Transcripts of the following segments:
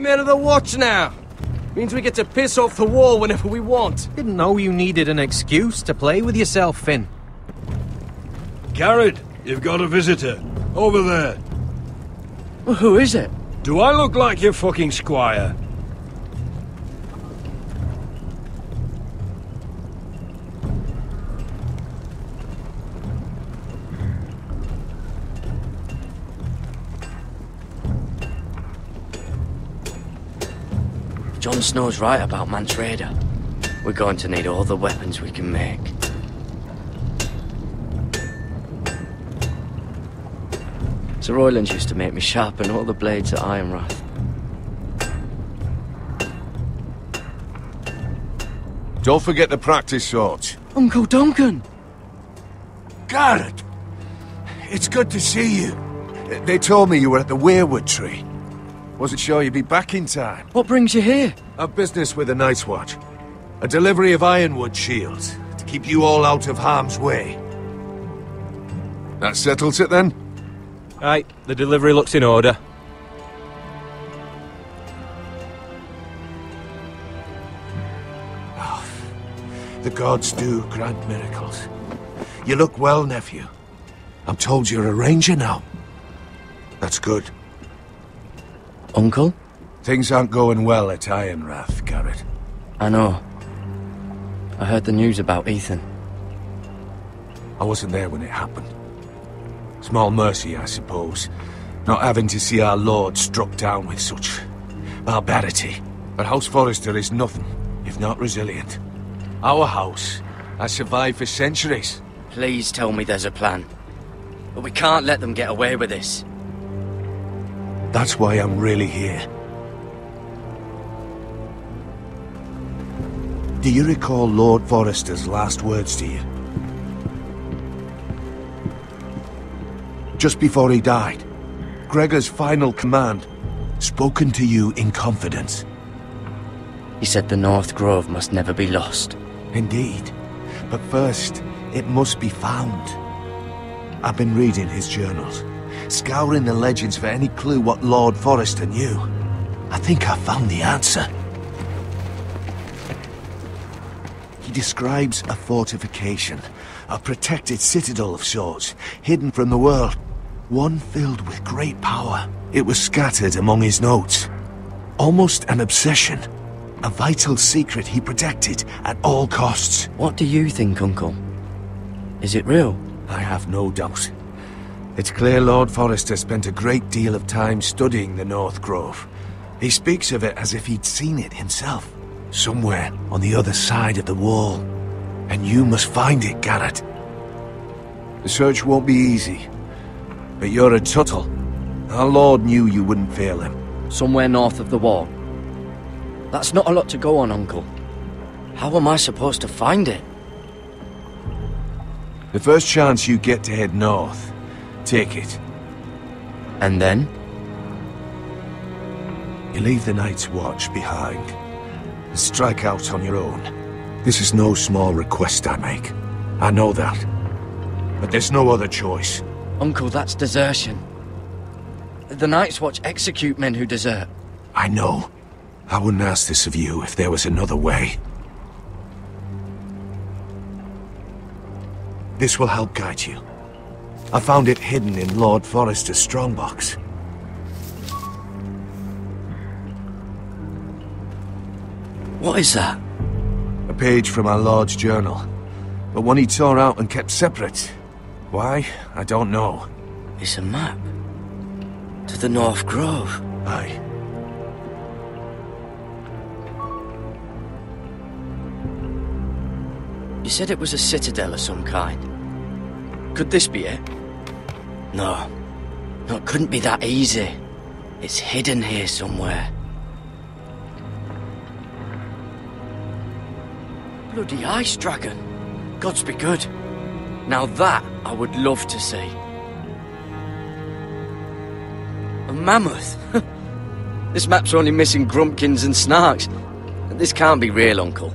men of the watch now. Means we get to piss off the wall whenever we want. Didn't know you needed an excuse to play with yourself, Finn. Garrett, you've got a visitor. Over there. Well, who is it? Do I look like your fucking squire? Jon Snow's right about Mance Rayder. We're going to need all the weapons we can make. Sir Royland used to make me sharpen all the blades at Ironrath. Don't forget the practice swords. Uncle Duncan! Garrett! It's good to see you. They told me you were at the Weirwood tree. Wasn't sure you'd be back in time. What brings you here? A business with the Night's Watch. A delivery of ironwood shields to keep you all out of harm's way. That settles it then? Right, the delivery looks in order. Oh, the gods do grant miracles. You look well, nephew. I'm told you're a ranger now. That's good. Uncle? Things aren't going well at Ironrath, Garrett. I know. I heard the news about Ethan. I wasn't there when it happened. Small mercy, I suppose, not having to see our lord struck down with such barbarity. But House Forrester is nothing, if not resilient. Our house has survived for centuries. Please tell me there's a plan. But we can't let them get away with this. That's why I'm really here. Do you recall Lord Forrester's last words to you? Just before he died, Gregor's final command, spoken to you in confidence. He said the North Grove must never be lost. Indeed. But first, it must be found. I've been reading his journals, scouring the legends for any clue what Lord Forrester knew. I think I found the answer. He describes a fortification, a protected citadel of sorts, hidden from the world. One filled with great power. It was scattered among his notes. Almost an obsession. A vital secret he protected at all costs. What do you think, Uncle? Is it real? I have no doubt. It's clear Lord Forrester spent a great deal of time studying the North Grove. He speaks of it as if he'd seen it himself. Somewhere on the other side of the wall. And you must find it, Garrett. The search won't be easy. But you're a Tuttle. Our Lord knew you wouldn't fail him. Somewhere north of the wall. That's not a lot to go on, Uncle. How am I supposed to find it? The first chance you get to head north, take it. And then? You leave the Night's Watch behind, and strike out on your own. This is no small request I make. I know that. But there's no other choice. Uncle, that's desertion. The Night's Watch execute men who desert. I know. I wouldn't ask this of you if there was another way. This will help guide you. I found it hidden in Lord Forrester's strongbox. What is that? A page from our Lord's journal. But one he tore out and kept separate. Why? I don't know. It's a map. To the North Grove. Aye. You said it was a citadel of some kind. Could this be it? No. No, it couldn't be that easy. It's hidden here somewhere. Bloody ice dragon. Gods be good. Now that I would love to see. A mammoth? This map's only missing grumpkins and snarks. This can't be real, Uncle.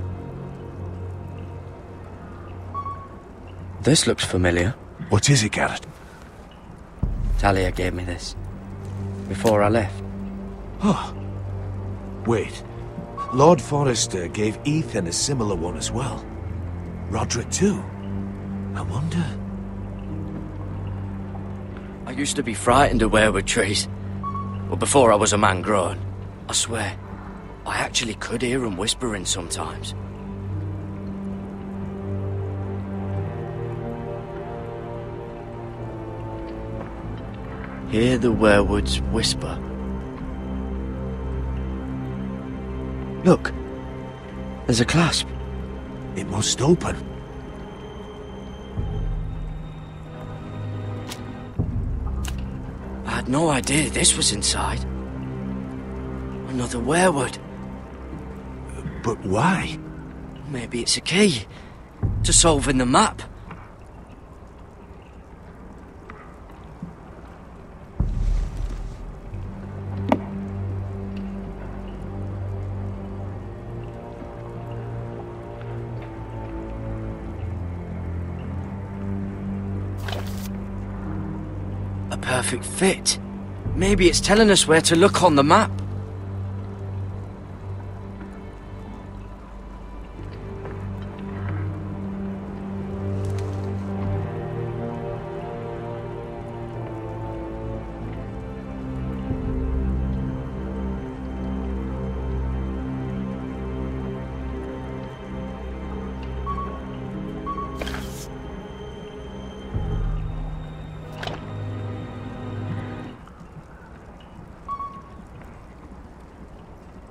This looks familiar. What is it, Garrett? Talia gave me this. Before I left. Oh. Wait. Lord Forrester gave Ethan a similar one as well. Roderick too. I wonder... I used to be frightened of weirwood trees. But before I was a man grown, I swear, I actually could hear them whispering sometimes. Hear the weirwoods whisper. Look, there's a clasp. It must open. I had no idea this was inside. Another weirwood. But why? Maybe it's a key to solving the map. A perfect fit. Maybe it's telling us where to look on the map.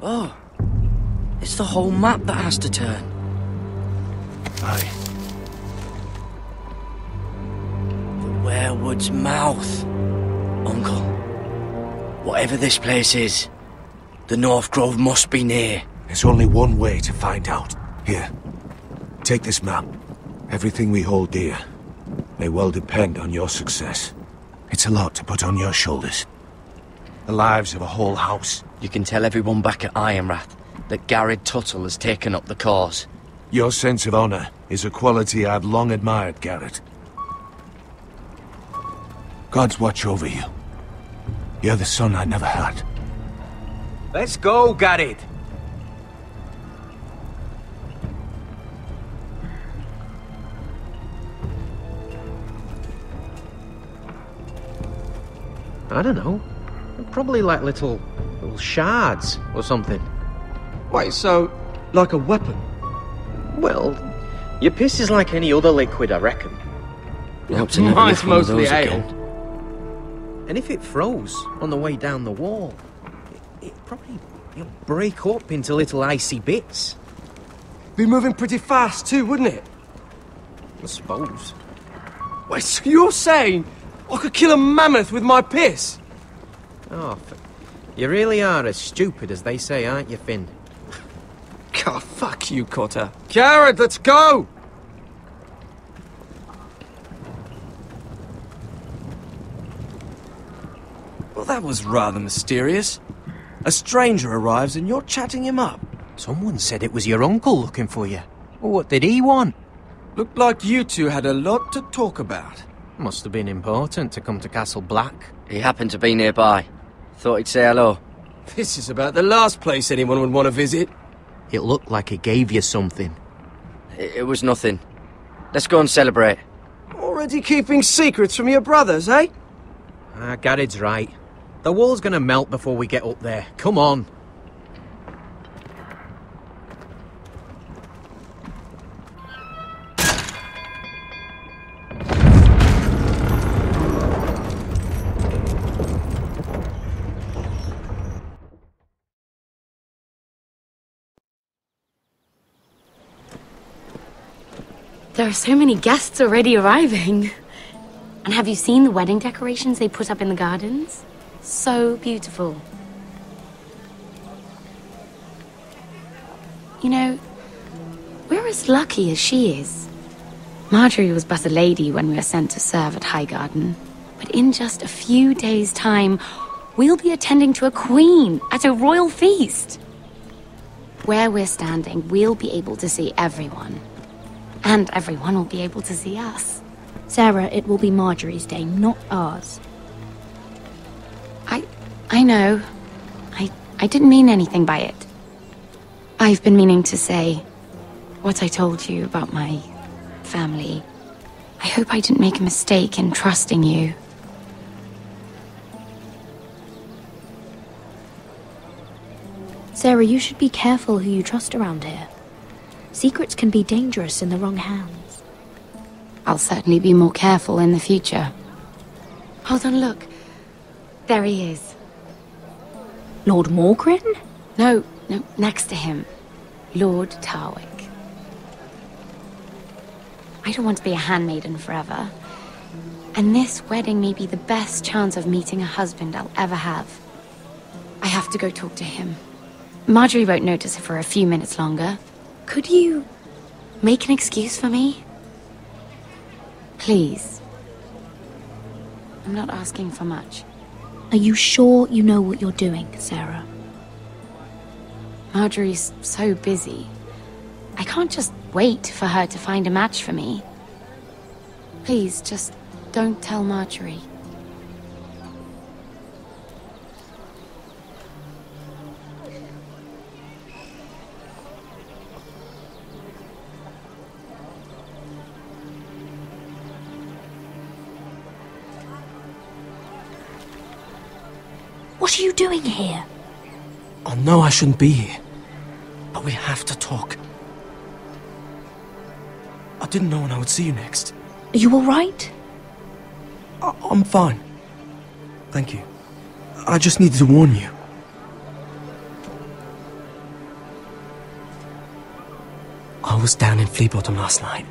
Oh, it's the whole map that has to turn. Aye. The weirwood's mouth. Uncle, whatever this place is, the North Grove must be near. There's only one way to find out. Here, take this map. Everything we hold dear may well depend on your success. It's a lot to put on your shoulders. The lives of a whole house. You can tell everyone back at Ironrath that Garrett Tuttle has taken up the cause. Your sense of honor is a quality I've long admired, Garrett. God's watch over you. You're the son I never had. Let's go, Garrett. I don't know. Probably like little shards or something. Wait, so, like a weapon? Well, your piss is like any other liquid, I reckon. You hope to never Mine's live one of mostly those ale. again. And if it froze on the way down the wall, it'd probably break up into little icy bits. Be moving pretty fast too, wouldn't it? I suppose. Wait, so you're saying I could kill a mammoth with my piss? Oh, you really are as stupid as they say, aren't you, Finn? God, fuck you, Cotter. Garrett, let's go! Well, that was rather mysterious. A stranger arrives and you're chatting him up. Someone said it was your uncle looking for you. Well, what did he want? Looked like you two had a lot to talk about. Must have been important to come to Castle Black. He happened to be nearby. Thought he'd say hello. This is about the last place anyone would want to visit. It looked like he gave you something. It was nothing. Let's go and celebrate. Already keeping secrets from your brothers, eh? Garrett's right. The wall's gonna melt before we get up there. Come on. There are so many guests already arriving. And have you seen the wedding decorations they put up in the gardens? So beautiful. You know, we're as lucky as she is. Marjorie was but a lady when we were sent to serve at Highgarden. But in just a few days' time, we'll be attending to a queen at a royal feast. Where we're standing, we'll be able to see everyone. And everyone will be able to see us. Sarah, it will be Marjorie's day, not ours. I know. I didn't mean anything by it. I've been meaning to say what I told you about my family. I hope I didn't make a mistake in trusting you. Sarah, you should be careful who you trust around here. Secrets can be dangerous in the wrong hands. I'll certainly be more careful in the future. Hold on, look. There he is. Lord Morgrin? No, next to him. Lord Tarwick. I don't want to be a handmaiden forever. And this wedding may be the best chance of meeting a husband I'll ever have. I have to go talk to him. Marjorie won't notice it for a few minutes longer. Could you make an excuse for me? Please. I'm not asking for much. Are you sure you know what you're doing, Sarah? Marjorie's so busy. I can't just wait for her to find a match for me. Please, just don't tell Marjorie. What are you doing here? I know I shouldn't be here, but we have to talk. I didn't know when I would see you next. Are you alright? I'm fine. Thank you. I just needed to warn you. I was down in Flea Bottom last night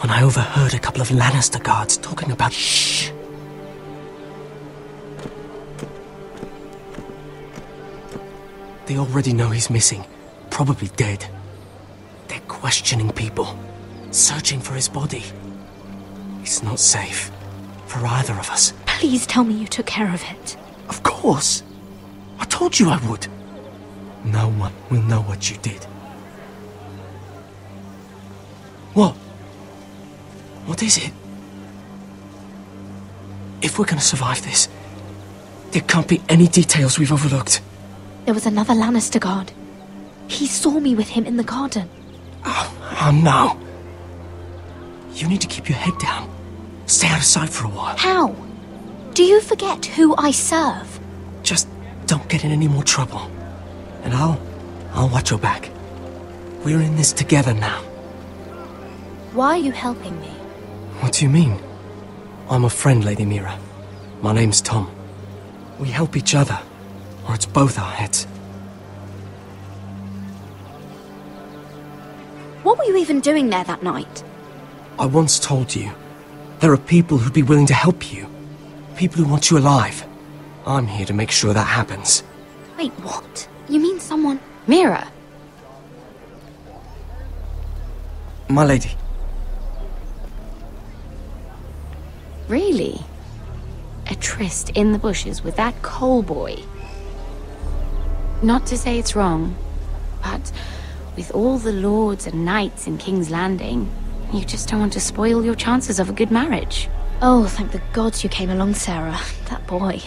when I overheard a couple of Lannister guards talking about... Shh! They already know he's missing, probably dead. They're questioning people, searching for his body. It's not safe for either of us. Please tell me you took care of it. Of course. I told you I would. No one will know what you did. What? What is it? If we're gonna survive this, there can't be any details we've overlooked. There was another Lannister guard. He saw me with him in the garden. Oh no. You need to keep your head down. Stay out of sight for a while. How? Do you forget who I serve? Just don't get in any more trouble. And I'll watch your back. We're in this together now. Why are you helping me? What do you mean? I'm a friend, Lady Mira. My name's Tom. We help each other, or it's both our heads. What were you even doing there that night? I once told you, there are people who'd be willing to help you. People who want you alive. I'm here to make sure that happens. Wait, what? You mean someone... Mira! My lady. Really? A tryst in the bushes with that coal boy? Not to say it's wrong, but with all the lords and knights in King's Landing, you just don't want to spoil your chances of a good marriage. Oh, thank the gods you came along, Sarah. That boy.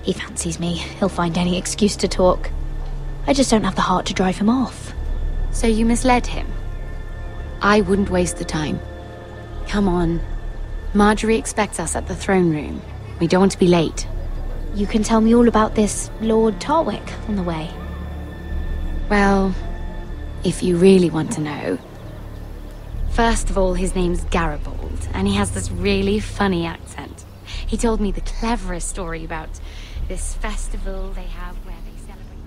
He fancies me. He'll find any excuse to talk. I just don't have the heart to drive him off. So you misled him? I wouldn't waste the time. Come on. Marjorie expects us at the throne room. We don't want to be late. You can tell me all about this Lord Tarwick on the way. Well, if you really want to know. First of all, his name's Garibold, and he has this really funny accent. He told me the cleverest story about this festival they have where they celebrate...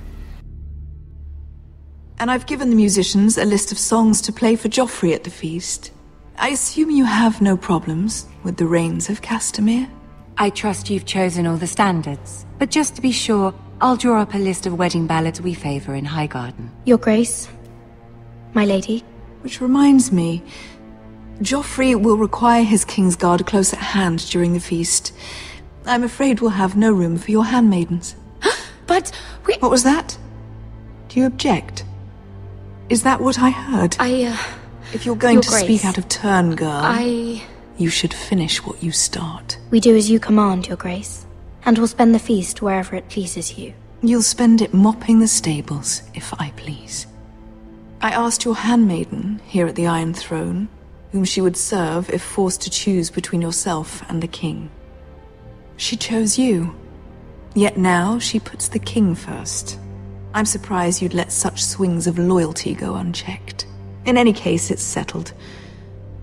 And I've given the musicians a list of songs to play for Joffrey at the feast. I assume you have no problems with the Rains of Castamere? I trust you've chosen all the standards. But just to be sure, I'll draw up a list of wedding ballads we favor in Highgarden. Your Grace, my lady. Which reminds me, Joffrey will require his Kingsguard close at hand during the feast. I'm afraid we'll have no room for your handmaidens. But we... What was that? Do you object? Is that what I heard? If you're going Your to Grace, speak out of turn, girl, you should finish what you start. We do as you command, Your Grace, and we'll spend the feast wherever it pleases you. You'll spend it mopping the stables, if I please. I asked your handmaiden here at the Iron Throne whom she would serve if forced to choose between yourself and the king. She chose you. Yet now she puts the king first. I'm surprised you'd let such swings of loyalty go unchecked. In any case, it's settled.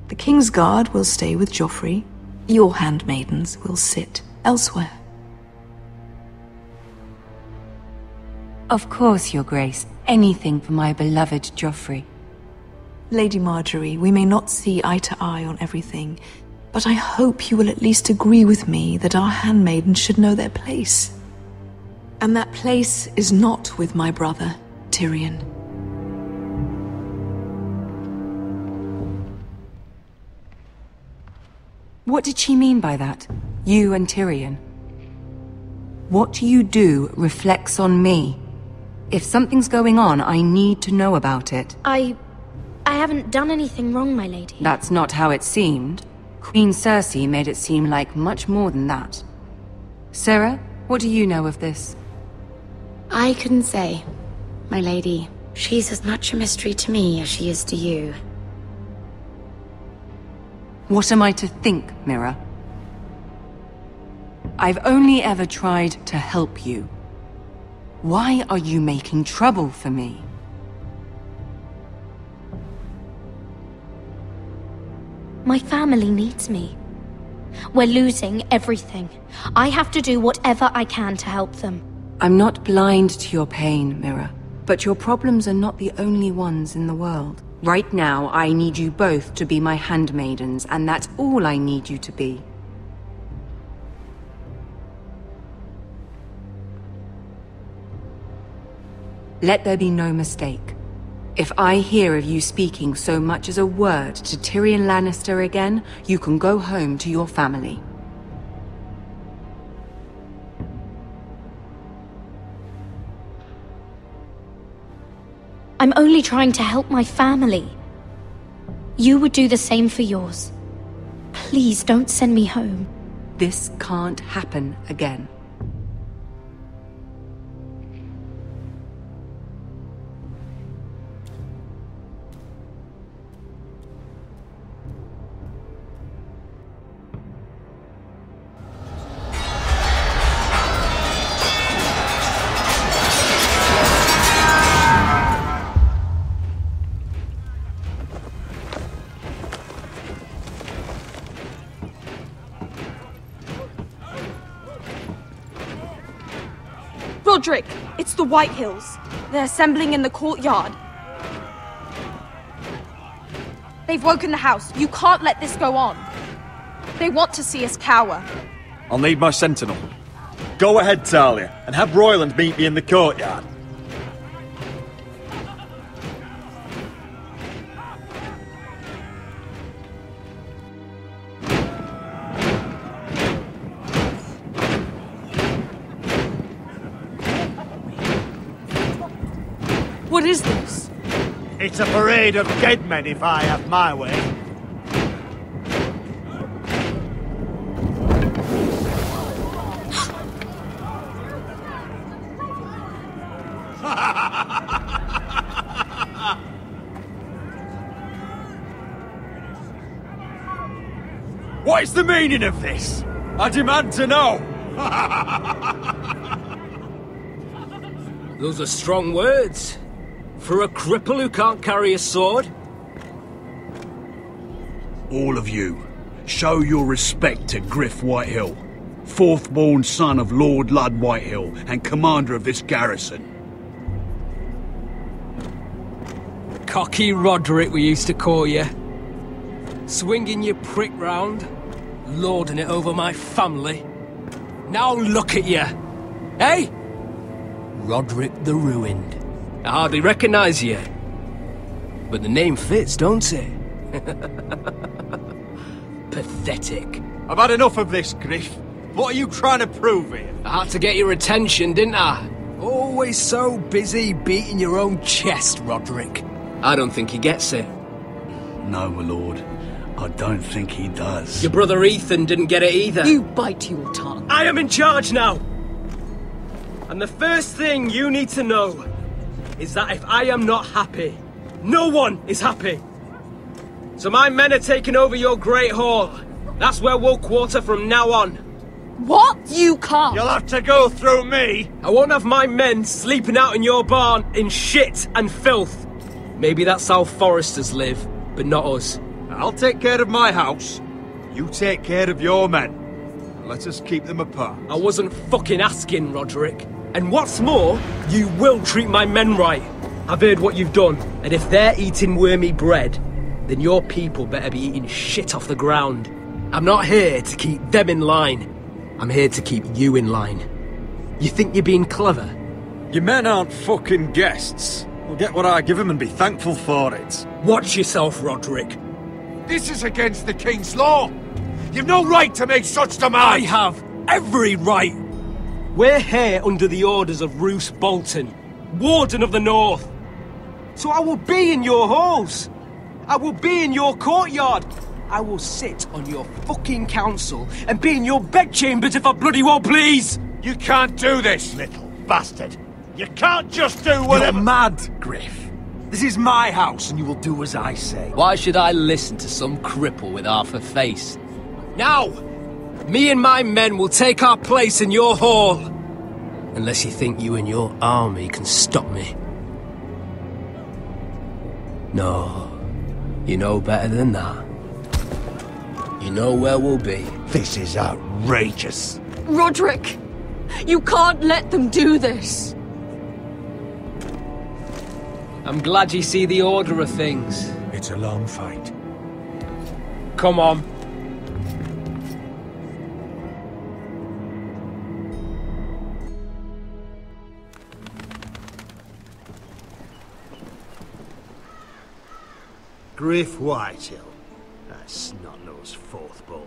The King's Guard will stay with Joffrey. Your handmaidens will sit elsewhere. Of course, Your Grace. Anything for my beloved Joffrey. Lady Marjorie, we may not see eye to eye on everything, but I hope you will at least agree with me that our handmaidens should know their place. And that place is not with my brother, Tyrion. What did she mean by that? You and Tyrion? What you do reflects on me. If something's going on, I need to know about it. I haven't done anything wrong, my lady. That's not how it seemed. Queen Cersei made it seem like much more than that. Sarah, what do you know of this? I couldn't say, my lady. She's as much a mystery to me as she is to you. What am I to think, Mira? I've only ever tried to help you. Why are you making trouble for me? My family needs me. We're losing everything. I have to do whatever I can to help them. I'm not blind to your pain, Mira. But your problems are not the only ones in the world. Right now, I need you both to be my handmaidens, and that's all I need you to be. Let there be no mistake. If I hear of you speaking so much as a word to Tyrion Lannister again, you can go home to your family. I'm only trying to help my family. You would do the same for yours. Please don't send me home. This can't happen again. Roderick, it's the White Hills. They're assembling in the courtyard. They've woken the house. You can't let this go on. They want to see us cower. I'll need my sentinel. Go ahead, Talia, and have Royland meet me in the courtyard. What is this? It's a parade of dead men if I have my way. What is the meaning of this? I demand to know! Those are strong words. For a cripple who can't carry a sword? All of you, show your respect to Griff Whitehill, fourth-born son of Lord Ludd Whitehill and commander of this garrison. Cocky Roderick, we used to call you. Swinging your prick round, lording it over my family. Now look at you! Hey? Roderick the Ruined. I hardly recognise you. But the name fits, don't it? Pathetic. I've had enough of this, Griff. What are you trying to prove here? I had to get your attention, didn't I? Always so busy beating your own chest, Roderick. I don't think he gets it. No, my lord. I don't think he does. Your brother Ethan didn't get it either. You bite your tongue. I am in charge now! And the first thing you need to know is that if I am not happy, No one is happy. So my men are taking over your Great Hall. That's where we'll quarter from now on. What? You can't. You'll have to go through me. I won't have my men sleeping out in your barn in shit and filth. Maybe that's how foresters live, but not us. I'll take care of my house. You take care of your men. Let us keep them apart. I wasn't fucking asking, Roderick. And what's more, you will treat my men right. I've heard what you've done, and if they're eating wormy bread, then your people better be eating shit off the ground. I'm not here to keep them in line. I'm here to keep you in line. You think you're being clever? Your men aren't fucking guests. We'll get what I give them and be thankful for it. Watch yourself, Roderick. This is against the King's law. You've no right to make such demands. I have every right. We're here under the orders of Roose Bolton, Warden of the North. So I will be in your halls. I will be in your courtyard. I will sit on your fucking council and be in your bedchambers if I bloody well please. You can't do this, little bastard. You can't just do whatever— You're mad, Griff. This is my house and you will do as I say. Why should I listen to some cripple with half a face? Now, me and my men will take our place in your hall. Unless you think you and your army can stop me. No, you know better than that. You know where we'll be. This is outrageous. Roderick, you can't let them do this. I'm glad you see the order of things. It's a long fight. Come on. Griff Whitehill. That snot-nosed fourth-born.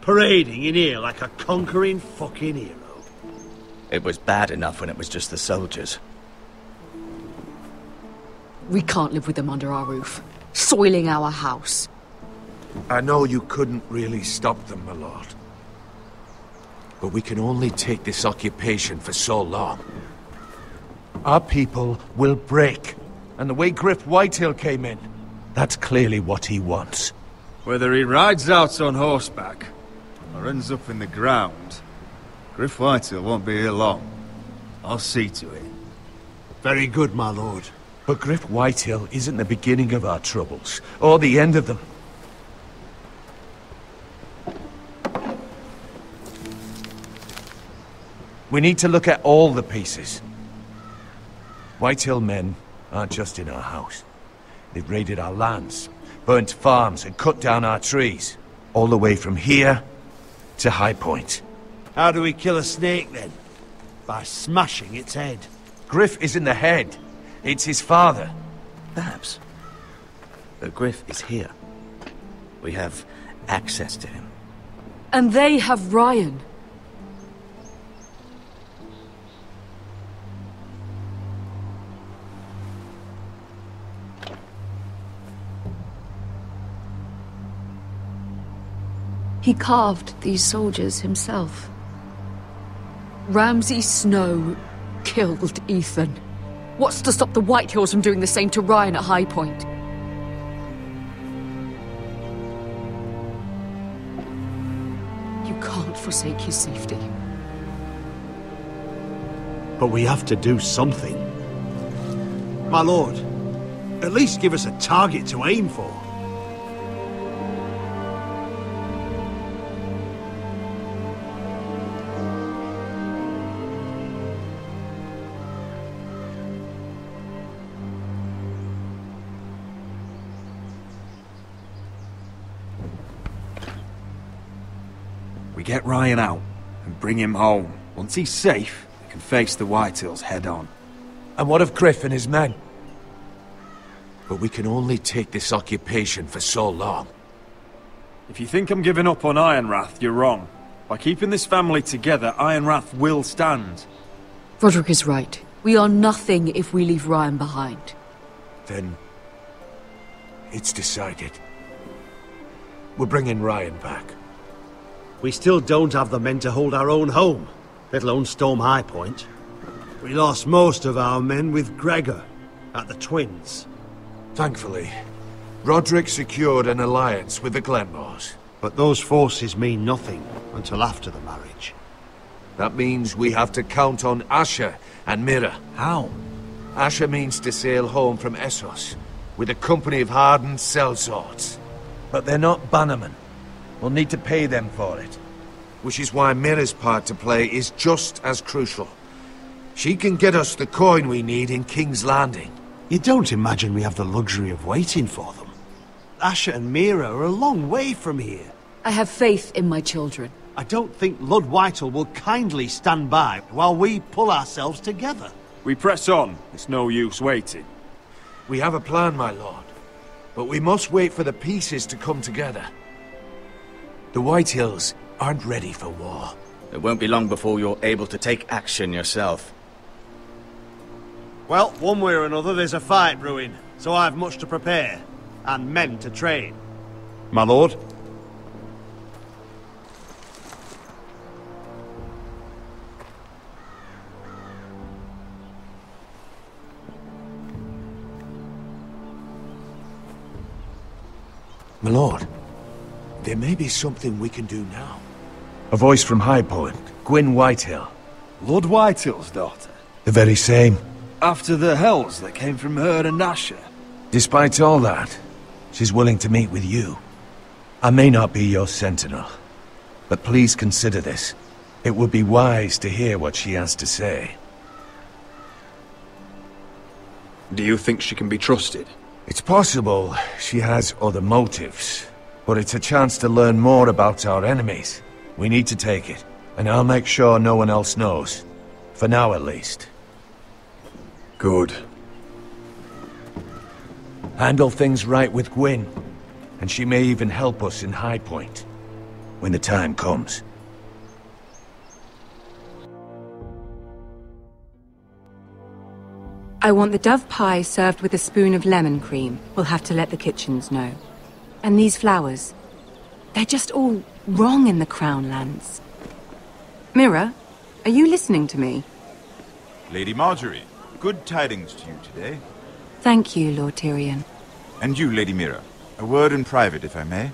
Parading in here like a conquering fucking hero. It was bad enough when it was just the soldiers. We can't live with them under our roof, soiling our house. I know you couldn't really stop them, my lord. But we can only take this occupation for so long. Our people will break. And the way Griff Whitehill came in, that's clearly what he wants. Whether he rides out on horseback or ends up in the ground, Griff Whitehill won't be here long. I'll see to it. Very good, my lord. But Griff Whitehill isn't the beginning of our troubles, or the end of them. We need to look at all the pieces. Whitehill men aren't just in our house. They've raided our lands, burnt farms and cut down our trees. All the way from here to High Point. How do we kill a snake, then? By smashing its head. Griff isn't the head. It's his father. Perhaps. But Griff is here. We have access to him. And they have Ryan. He carved these soldiers himself. Ramsay Snow killed Ethan. What's to stop the Whitehills from doing the same to Ryan at High Point? You can't forsake his safety. But we have to do something. My lord, at least give us a target to aim for. We get Ryan out and bring him home. Once he's safe, we can face the Whitehills head on. And what of Griff and his men? But we can only take this occupation for so long. If you think I'm giving up on Ironrath, you're wrong. By keeping this family together, Ironrath will stand. Roderick is right. We are nothing if we leave Ryan behind. Then it's decided. We're bringing Ryan back. We still don't have the men to hold our own home, let alone storm High Point. We lost most of our men with Gregor at the Twins. Thankfully, Roderick secured an alliance with the Glenmores. But those forces mean nothing until after the marriage. That means we have to count on Asher and Mira. How? Asher means to sail home from Essos, with a company of hardened sellswords. But they're not bannermen. We'll need to pay them for it. Which is why Mira's part to play is just as crucial. She can get us the coin we need in King's Landing. You don't imagine we have the luxury of waiting for them? Asher and Mira are a long way from here. I have faith in my children. I don't think Lord Whitehall will kindly stand by while we pull ourselves together. We press on. It's no use waiting. We have a plan, my lord. But we must wait for the pieces to come together. The Whitehills aren't ready for war. It won't be long before you're able to take action yourself. Well, one way or another there's a fight brewing, so I've much to prepare, and men to train. My lord? My lord, there may be something we can do now. A voice from High Point, Gwyn Whitehill. Lord Whitehill's daughter? The very same. After the hells that came from her and Asher? Despite all that, she's willing to meet with you. I may not be your sentinel, but please consider this. It would be wise to hear what she has to say. Do you think she can be trusted? It's possible she has other motives, but it's a chance to learn more about our enemies. We need to take it, and I'll make sure no one else knows. For now, at least. Good. Handle things right with Gwyn, and she may even help us in High Point, when the time comes. I want the dove pie served with a spoon of lemon cream. We'll have to let the kitchens know. And these flowers. They're just all wrong in the Crown Lands. Mira, are you listening to me? Lady Marjorie, good tidings to you today. Thank you, Lord Tyrion. And you, Lady Mira. A word in private, if I may.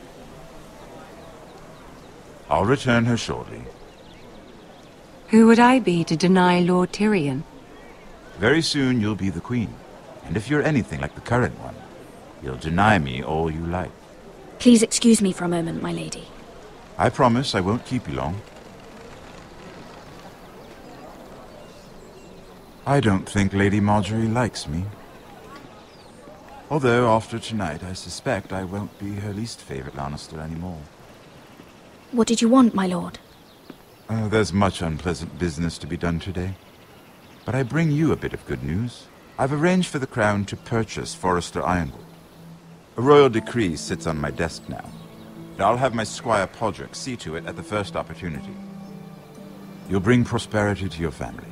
I'll return her shortly. Who would I be to deny Lord Tyrion? Very soon you'll be the queen. And if you're anything like the current one, you'll deny me all you like. Please excuse me for a moment, my lady. I promise I won't keep you long. I don't think Lady Marjorie likes me. Although, after tonight, I suspect I won't be her least favorite Lannister anymore. What did you want, my lord? There's much unpleasant business to be done today. But I bring you a bit of good news. I've arranged for the Crown to purchase Forrester Ironwood. A royal decree sits on my desk now. And I'll have my squire Podrick see to it at the first opportunity. You'll bring prosperity to your family.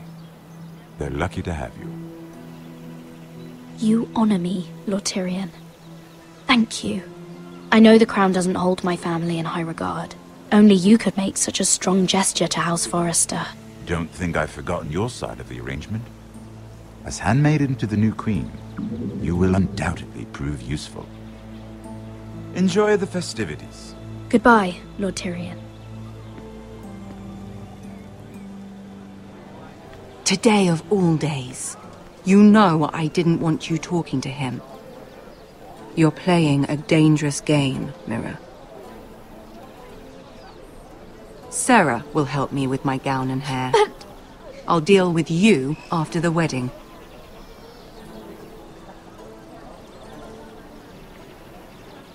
They're lucky to have you. You honor me, Lord Tyrion. Thank you. I know the crown doesn't hold my family in high regard. Only you could make such a strong gesture to House Forrester. Don't think I've forgotten your side of the arrangement. As handmaiden to the new queen, you will undoubtedly prove useful. Enjoy the festivities. Goodbye, Lord Tyrion. Today of all days. You know I didn't want you talking to him. You're playing a dangerous game, Mira. Sarah will help me with my gown and hair. But... I'll deal with you after the wedding.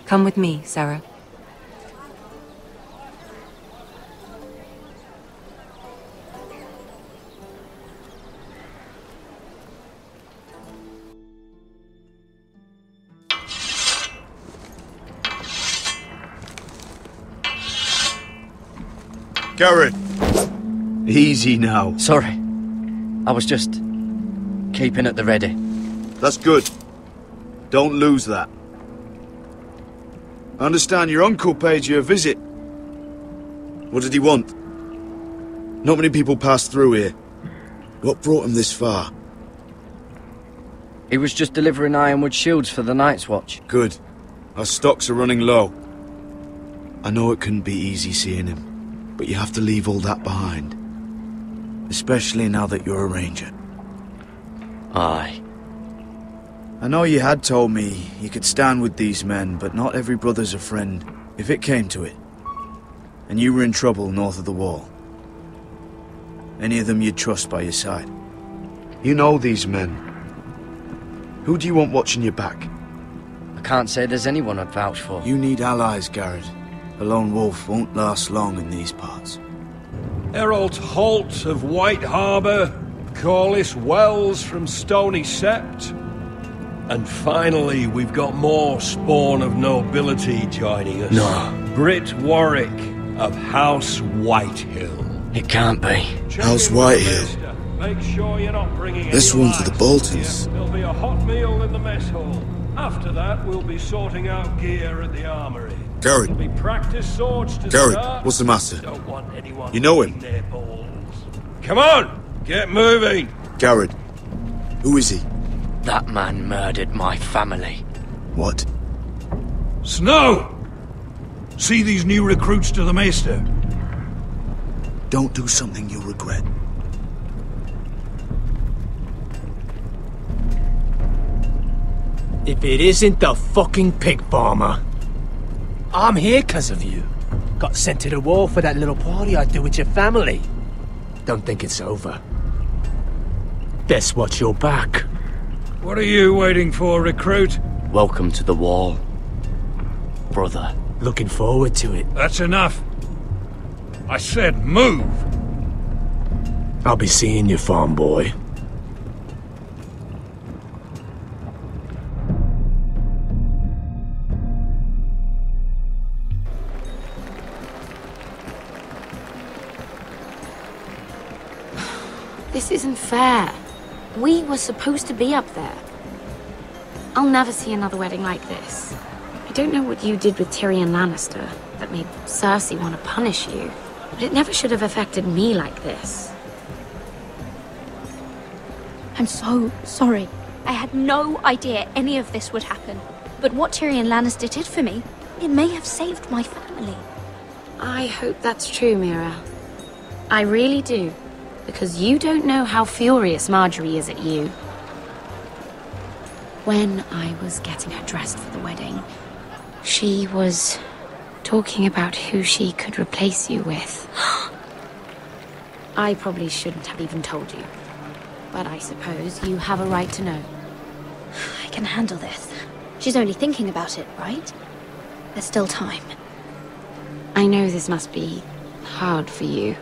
Come with me, Sarah. Garrett! Easy now. Sorry. I was just keeping at the ready. That's good. Don't lose that. I understand your uncle paid you a visit. What did he want? Not many people pass through here. What brought him this far? He was just delivering ironwood shields for the Night's Watch. Good. Our stocks are running low. I know it couldn't be easy seeing him, but you have to leave all that behind. Especially now that you're a ranger. Aye. I know you had told me you could stand with these men, but not every brother's a friend, if it came to it. And you were in trouble north of the wall. Any of them you'd trust by your side. You know these men. Who do you want watching your back? I can't say there's anyone I'd vouch for. You need allies, Garrett. A lone wolf won't last long in these parts. Errol Holt of White Harbour, Corliss Wells from Stony Sept. And finally, we've got more spawn of nobility joining us. No. Britt Warwick of House Whitehill. It can't be. House Whitehill. Make sure you're not bringing This any one's for the lights. Boltons. There'll be a hot meal in the mess hall. After that, we'll be sorting out gear at the armory. Garrett. There'll be practice swords to Garrett, start. what's the matter? Don't want anyone You know him? licking their balls. Come on! Get moving! Garrett. Who is he? That man murdered my family. What? Snow! See these new recruits to the Maester? Don't do something you'll regret. If it isn't the fucking pig farmer. I'm here 'cause of you. Got sent to the war for that little party I did with your family. Don't think it's over. Guess what's your back? What are you waiting for, recruit? Welcome to the wall, brother. Looking forward to it. That's enough. I said move! I'll be seeing you, farm boy. This isn't fair. We were supposed to be up there. I'll never see another wedding like this. I don't know what you did with Tyrion Lannister that made Cersei want to punish you, but it never should have affected me like this. I'm so sorry. I had no idea any of this would happen. But what Tyrion Lannister did for me, it may have saved my family. I hope that's true, Mira. I really do. Because you don't know how furious Marjorie is at you. When I was getting her dressed for the wedding, she was talking about who she could replace you with. I probably shouldn't have even told you. But I suppose you have a right to know. I can handle this. She's only thinking about it, right? There's still time. I know this must be hard for you.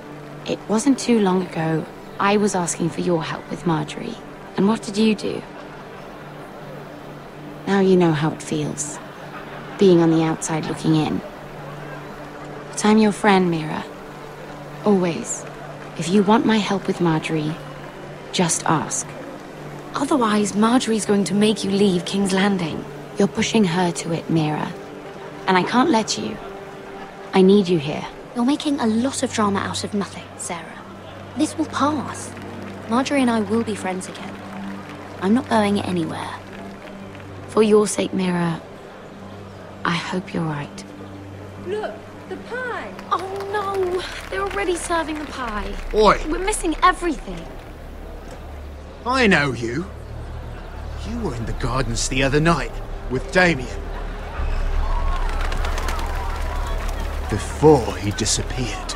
It wasn't too long ago, I was asking for your help with Marjorie. And what did you do? Now you know how it feels. Being on the outside looking in. But I'm your friend, Mira. Always. If you want my help with Marjorie, just ask. Otherwise, Marjorie's going to make you leave King's Landing. You're pushing her to it, Mira. And I can't let you. I need you here. You're making a lot of drama out of nothing, Sarah. This will pass. Marjorie and I will be friends again. I'm not going anywhere. For your sake, Mira, I hope you're right. Look, the pie! Oh no! They're already serving the pie. Oi! We're missing everything. I know you. You were in the gardens the other night with Damien. Before he disappeared.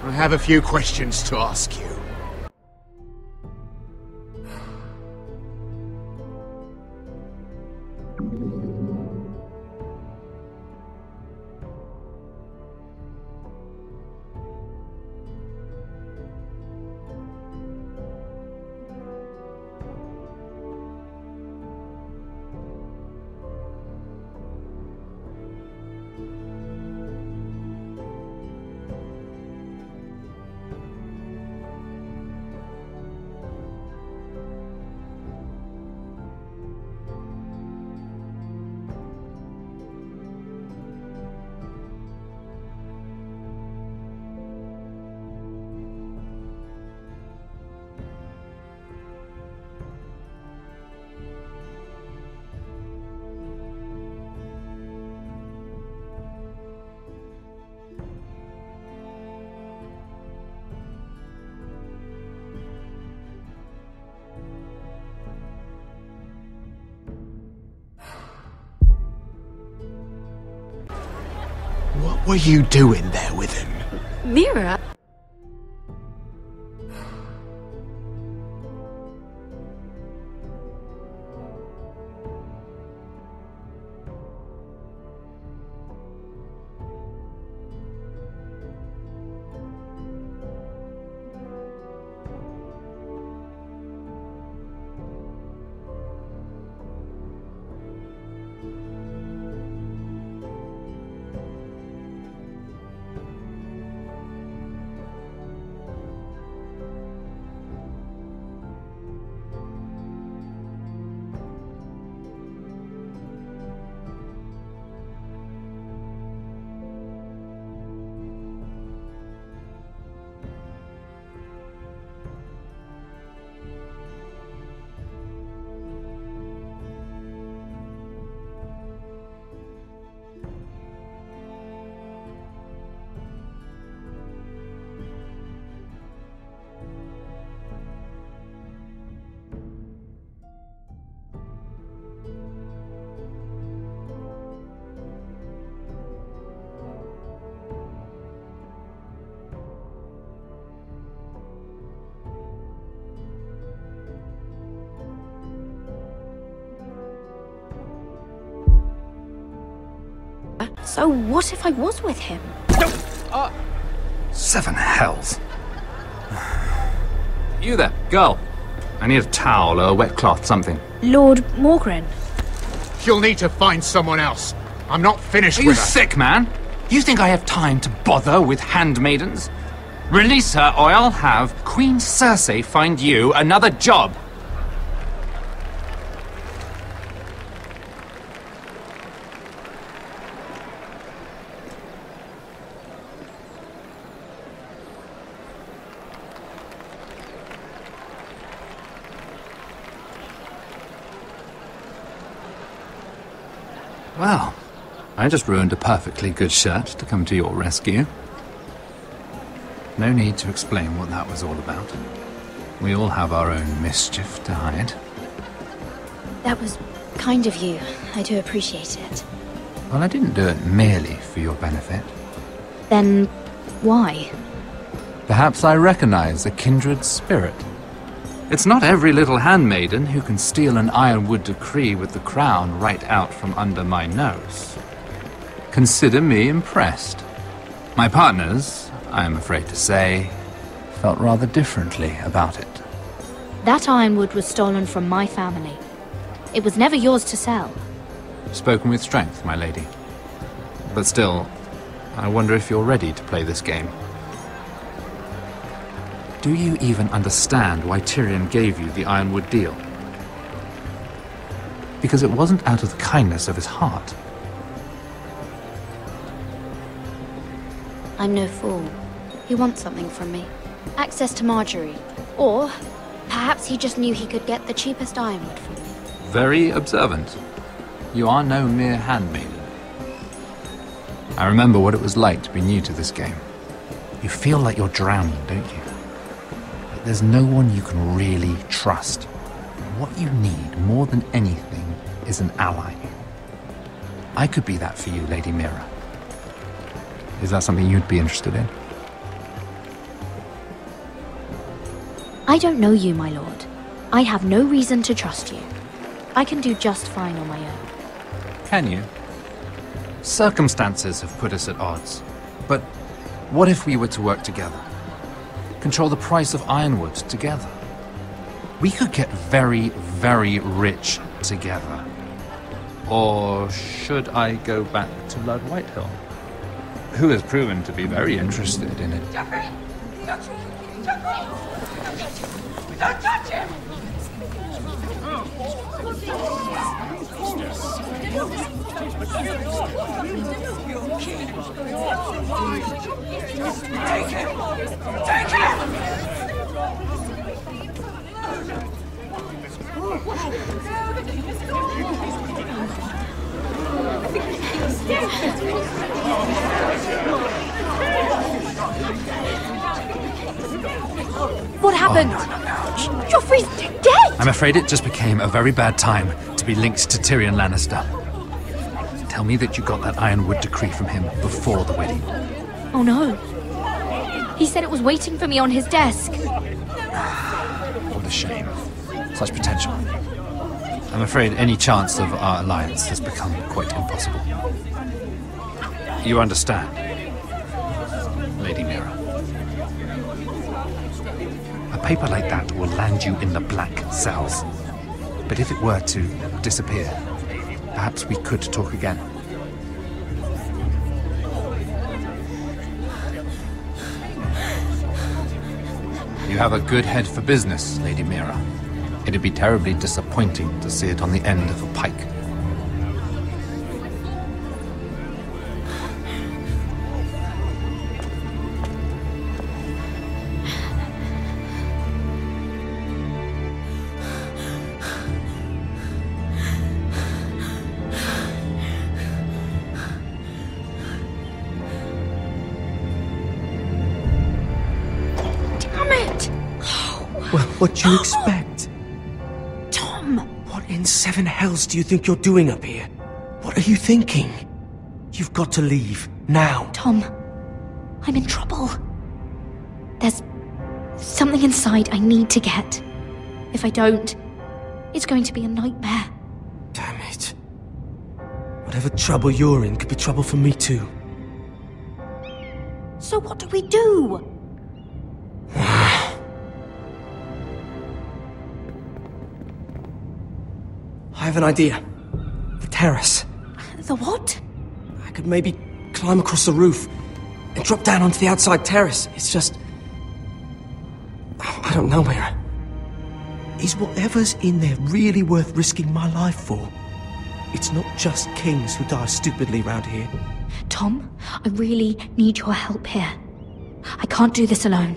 I have a few questions to ask you. What were you doing there with him? Mira? So what if I was with him? Seven hells. You there, girl. I need a towel or a wet cloth, something. Lord Morgren. You'll need to find someone else. I'm not finished Are you with her. sick, man? You think I have time to bother with handmaidens? Release her or I'll have Queen Cersei find you another job. Well, I just ruined a perfectly good shirt to come to your rescue. No need to explain what that was all about. We all have our own mischief to hide. That was kind of you. I do appreciate it. Well, I didn't do it merely for your benefit. Then why? Perhaps I recognize a kindred spirit. It's not every little handmaiden who can steal an ironwood decree with the crown right out from under my nose. Consider me impressed. My partners, I am afraid to say, felt rather differently about it. That ironwood was stolen from my family. It was never yours to sell. Spoken with strength, my lady. But still, I wonder if you're ready to play this game. Do you even understand why Tyrion gave you the Ironwood deal? Because it wasn't out of the kindness of his heart. I'm no fool. He wants something from me. Access to Marjorie. Or perhaps he just knew he could get the cheapest ironwood from me. Very observant. You are no mere handmaiden. I remember what it was like to be new to this game. You feel like you're drowning, don't you? Like there's no one you can really trust. What you need, more than anything, is an ally. I could be that for you, Lady Mira. Is that something you'd be interested in? I don't know you, my lord. I have no reason to trust you. I can do just fine on my own. Can you? Circumstances have put us at odds. But what if we were to work together? Control the price of ironwood together? We could get very, very rich together. Or should I go back to Lord Whitehill, who has proven to be very interested in it? Don't touch him! Take him! Take him! What happened? Oh, no. Joffrey's dead! I'm afraid it just became a very bad time to be linked to Tyrion Lannister. Tell me that you got that Ironwood decree from him before the wedding. Oh no. He said it was waiting for me on his desk. What a shame. Such potential. I'm afraid any chance of our alliance has become quite impossible. You understand, Lady Mira? A paper like that will land you in the black cells. But if it were to disappear, perhaps we could talk again. You have a good head for business, Lady Mira. It'd be terribly disappointing to see it on the end of a pike. What do you expect? Tom! What in seven hells do you think you're doing up here? What are you thinking? You've got to leave, now. Tom, I'm in trouble. There's something inside I need to get. If I don't, it's going to be a nightmare. Damn it. Whatever trouble you're in could be trouble for me too. So what do we do? I have an idea. The terrace. The what? I could maybe climb across the roof and drop down onto the outside terrace. It's just... I don't know, Mira. Is whatever's in there really worth risking my life for? It's not just kings who die stupidly around here. Tom, I really need your help here. I can't do this alone.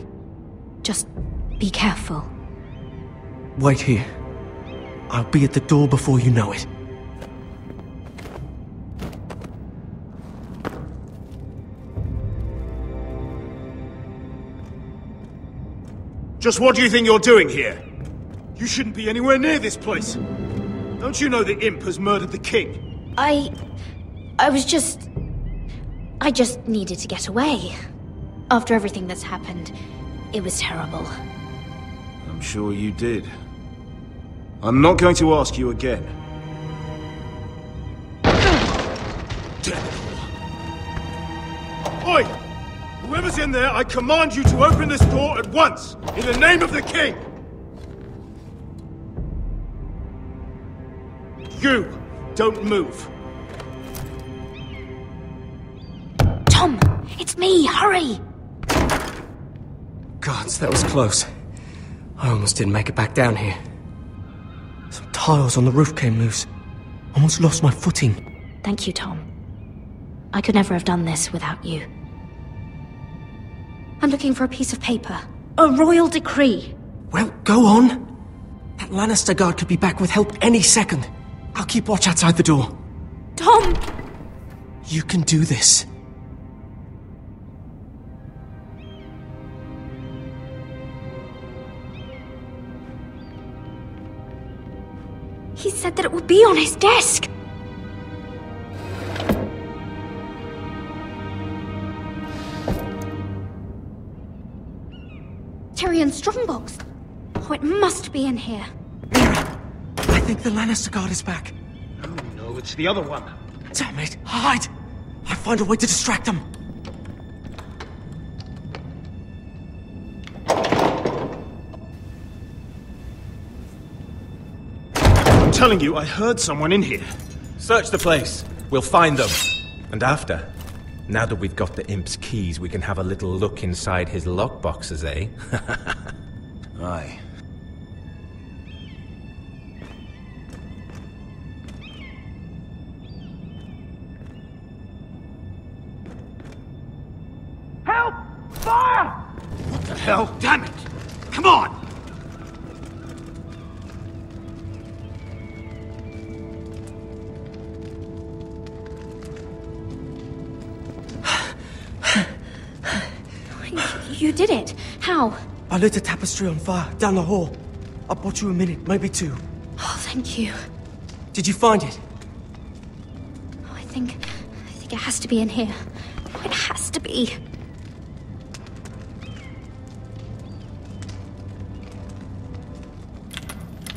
Just be careful. Wait here. I'll be at the door before you know it. Just what do you think you're doing here? You shouldn't be anywhere near this place. Don't you know the imp has murdered the king? I just needed to get away. After everything that's happened, it was terrible. I'm sure you did. I'm not going to ask you again. Oi! Whoever's in there, I command you to open this door at once! In the name of the king! You! Don't move! Tom! It's me! Hurry! Gods, that was close. I almost didn't make it back down here. Some tiles on the roof came loose. Almost lost my footing. Thank you, Tom. I could never have done this without you. I'm looking for a piece of paper. A royal decree. Well, go on. That Lannister guard could be back with help any second. I'll keep watch outside the door. Tom! You can do this. He said that it would be on his desk. Tyrion's strongbox. Oh, it must be in here. I think the Lannister guard is back. No, it's the other one. Damn it! Hide! I'll find a way to distract them. I'm telling you, I heard someone in here. Search the place. We'll find them. And after, now that we've got the imp's keys, we can have a little look inside his lockboxes, eh? Aye. Help! Fire! What the hell? Damn it! Come on! You did it. How? I lit a tapestry on fire down the hall. I bought you a minute, maybe two. Oh, thank you. Did you find it? Oh, I think it has to be in here. It has to be.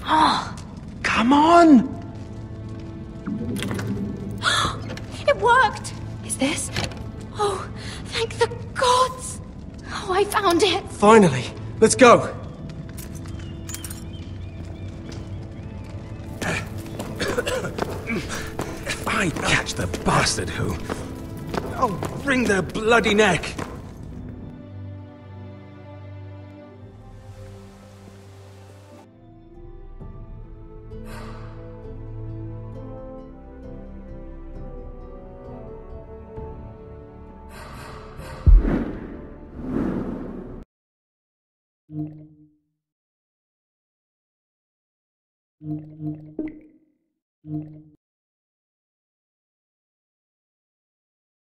Oh. Come on! It worked! Is this? Oh, thank the gods! Oh, I found it! Finally! Let's go! If I catch the bastard who... I'll wring their bloody neck!